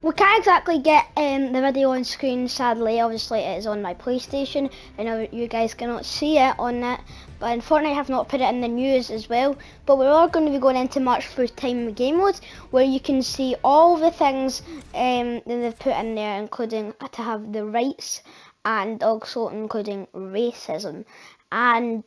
We can't exactly get the video on screen, sadly. Obviously it is on my PlayStation. I know you guys cannot see it on that, but in Fortnite have not put it in the news as well. But we're all going to be going into March full-time game mode, where you can see all the things that they've put in there, including to have the rights and also including racism. And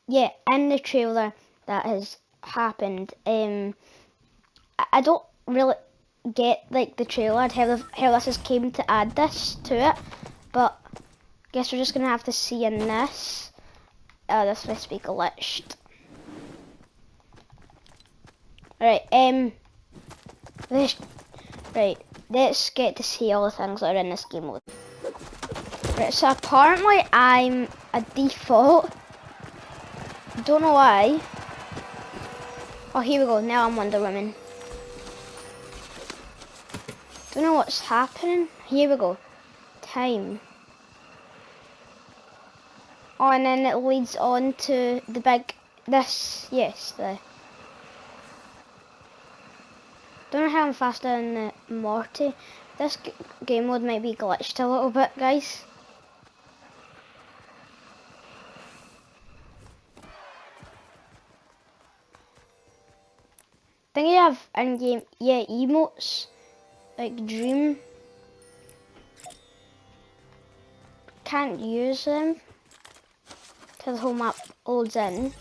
yeah, in the trailer that has happened, I don't really get like the trailer and how this has came to add this to it, but I guess we're just gonna have to see in this. This must be glitched. Right, let's get to see all the things that are in this game mode. Right, so apparently I'm a default. Don't know why. Oh, here we go. Now I'm Wonder Woman. Don't know what's happening. Here we go. Time. Oh, and then it leads on to the big. Don't know how I'm faster than Morty. This game mode might be glitched a little bit, guys. I think you have in-game, emotes, like Dream. Can't use them till the whole map loads in.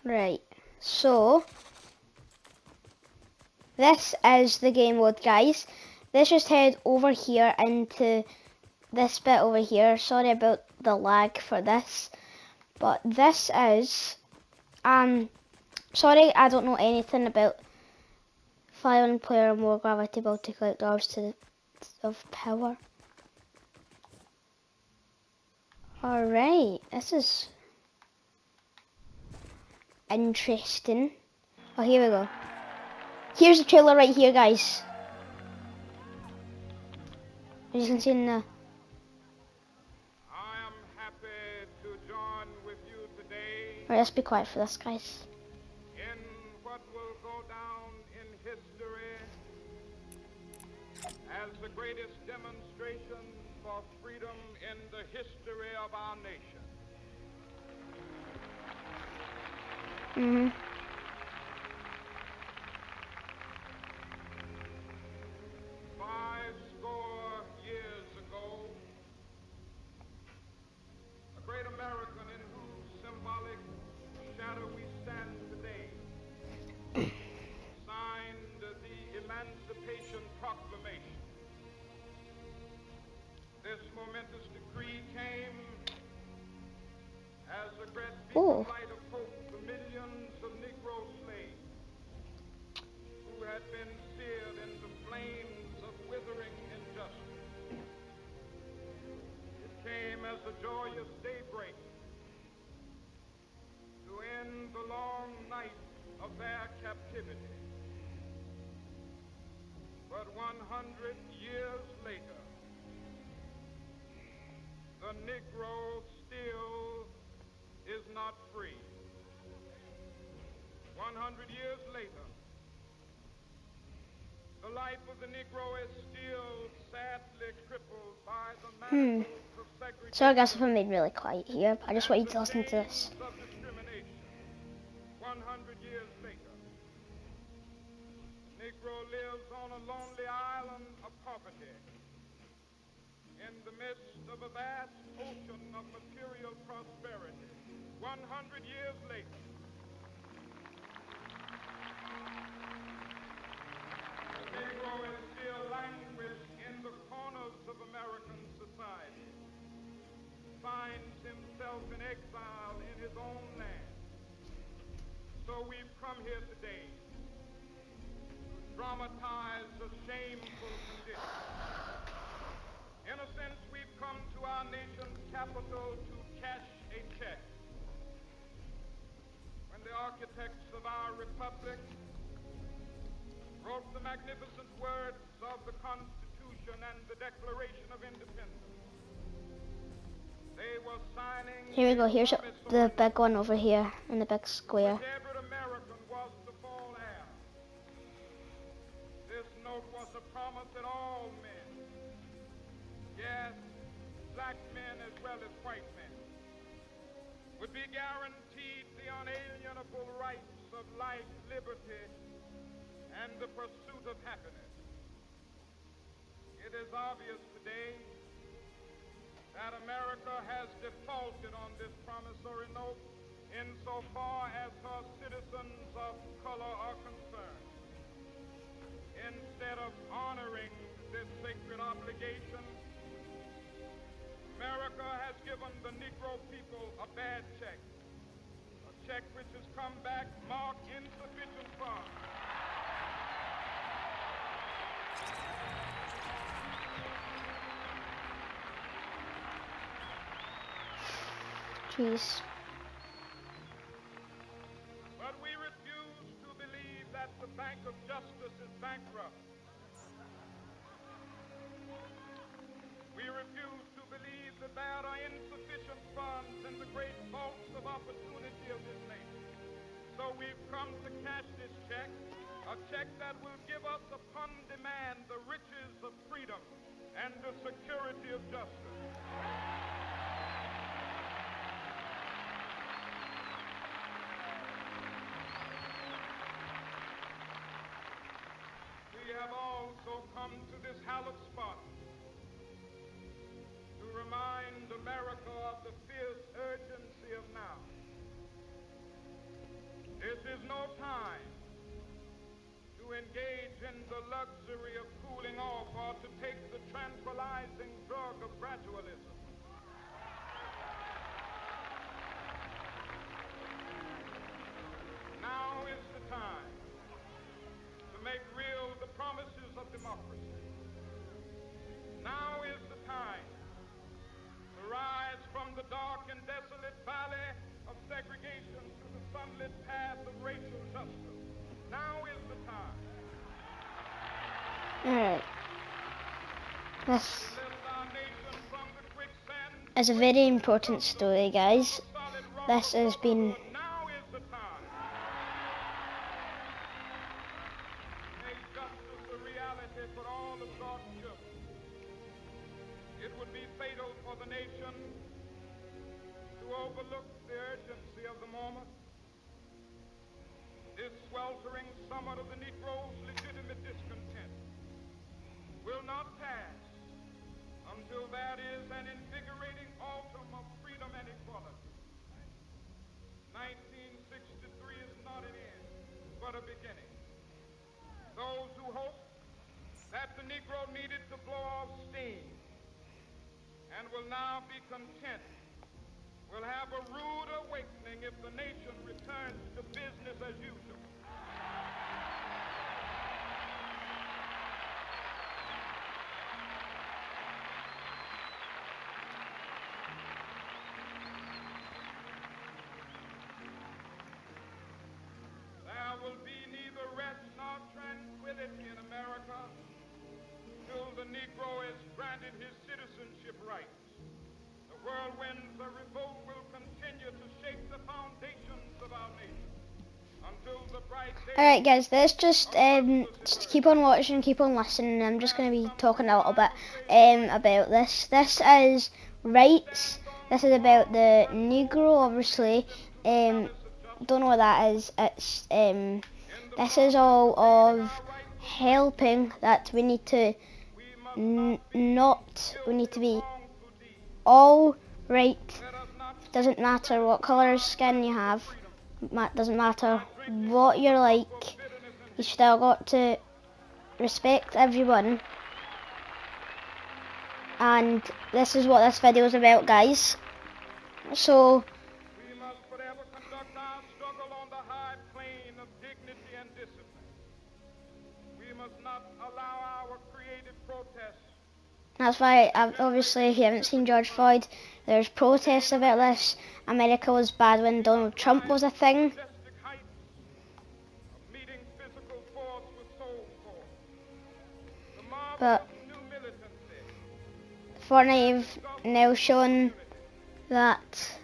Right, so this is the game mode, guys. Let's just head over here into this bit over here. Sorry about the lag for this, but this is sorry, I don't know anything about 5 player or more gravity build to collect orbs of power. Alright, this is interesting. Oh, here we go. Here's the trailer right here, guys. As you can see in the... I am happy to join with you today. Right, let's be quiet for this, guys. In what will go down in history as the greatest demonstration for freedom in the history of our nation. Mhm. 50 years ago, a great American in whose symbolic shadow we stand today signed the Emancipation Proclamation. This momentous decree came as a great light of hope to millions of Negro slaves who had been seared in the flames of withering injustice. It came as a joyous daybreak to end the long night of their captivity. But 100 years later, the Negro still is not free. 100 years later, the life of the Negro is still sadly crippled by the manacles of segregation. Sorry guys if I made really quiet here, but I just want you to listen to this. Of discrimination. 100 years later, the Negro lives on a lonely island of poverty in the midst of a vast ocean of material prosperity. 100 years later, the Negro is still languished in the corners of American society, finds himself in exile in his own land. So we've come here today to dramatize a shameful condition. In a sense, we've come to our nation's capital to cash a check. When the architects of our republic wrote the magnificent words of the Constitution and the Declaration of Independence, They were signing Here we go. Here's a the promissory big one over here in the big square. which every American was to fall heir. This note was a promise that all men, yes, black men as well as white men, would be guaranteed the unalienable rights of life, liberty, and the pursuit of happiness. It is obvious today that America has defaulted on this promissory note insofar as her citizens of color are concerned. Instead of honoring this sacred obligation, America has given the Negro people a bad check, a check which has come back marked insufficient funds. Jeez. But we refuse to believe that the Bank of Justice is bankrupt. We refuse to believe that there are insufficient funds in the great vaults of opportunity of this nation. So we've come to cash this check, a check that will give us upon demand the riches of freedom and the security of justice. We have also come to this hallowed spot to remind America of the fierce urgency of now. This is no time to engage in the luxury of cooling off or to take the tranquilizing drug of gradualism. Now is the time to make real the promises of democracy. Now is the time to rise from the dark and desolate valley of segregation to the sunlit path of racial justice. Now is the time. Alright. This To lift our nation from the quicksand is a very important story, guys. solid rock This has been Now is the time. Make justice a reality for all of God's children. It would be fatal for the nation to overlook the urgency of the moment. This sweltering summit of the Negro's legitimate discontent will not pass until there is an invigorating autumn of freedom and equality. 1963 is not an end, but a beginning. Those who hope that the Negro needed to blow off steam and will now be content will have a rude awakening if the nation returns to business as usual. There will be neither rest nor tranquility in America till the Negro is granted his citizenship rights. The whirlwinds of revolt will continue to shake the foundations of our nation until the bright day. Alright guys, let's just keep on watching, keep on listening. I'm just going to be talking a little bit about this. This is rights. This is about the Negro, obviously. Don't know what that is. It's this is all of helping that we need to we need to be all right. Doesn't matter what colour skin you have. Doesn't matter what you're like. You still got to respect everyone. And this is what this video is about, guys. So We must forever conduct our struggle on the high plane of dignity and discipline. We must not allow our creative protests. that's why, obviously, if you haven't seen George Floyd, there's protests about this. America was bad when Donald Trump was a thing. Majestic heights of meeting physical force with soul force. The marvel But of new militancy. Fortnite have now shown that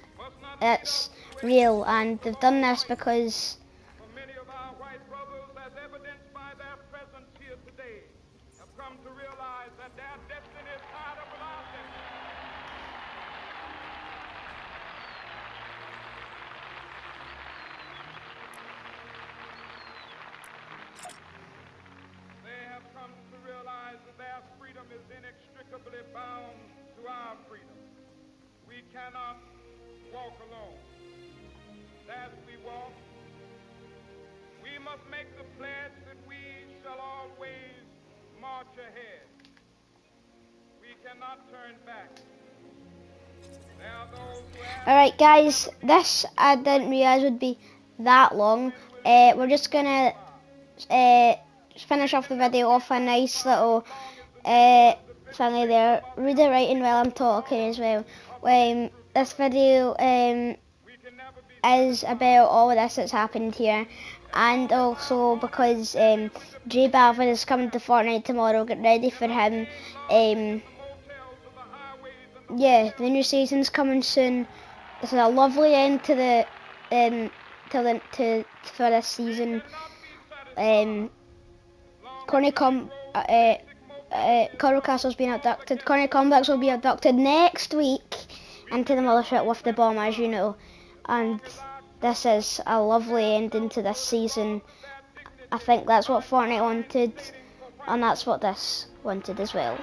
it's real, and they've done this because For many of our white brothers, as evidenced by their presence here today, have come to realize that their destiny is tied up with our destiny. They have come to realize that their freedom is inextricably bound to our freedom. We cannot walk alone. As we walk, we must make the pledge that we shall always march ahead. We cannot turn back. There are those who ask, alright guys, this I didn't realise would be that long. We're just gonna finish off the video off a nice little thingy there. Read it writing while I'm talking as well. This video is about all of this that's happened here, and also because J Balvin is coming to Fortnite tomorrow. Get ready for him. Yeah, the new season's coming soon. This is a lovely end to the for this season. Coral Castle's been abducted. Corny Comebacks will be abducted next week into the mothership with the bomb, as you know. And this is a lovely ending to this season. I think that's what Fortnite wanted, and that's what this wanted as well.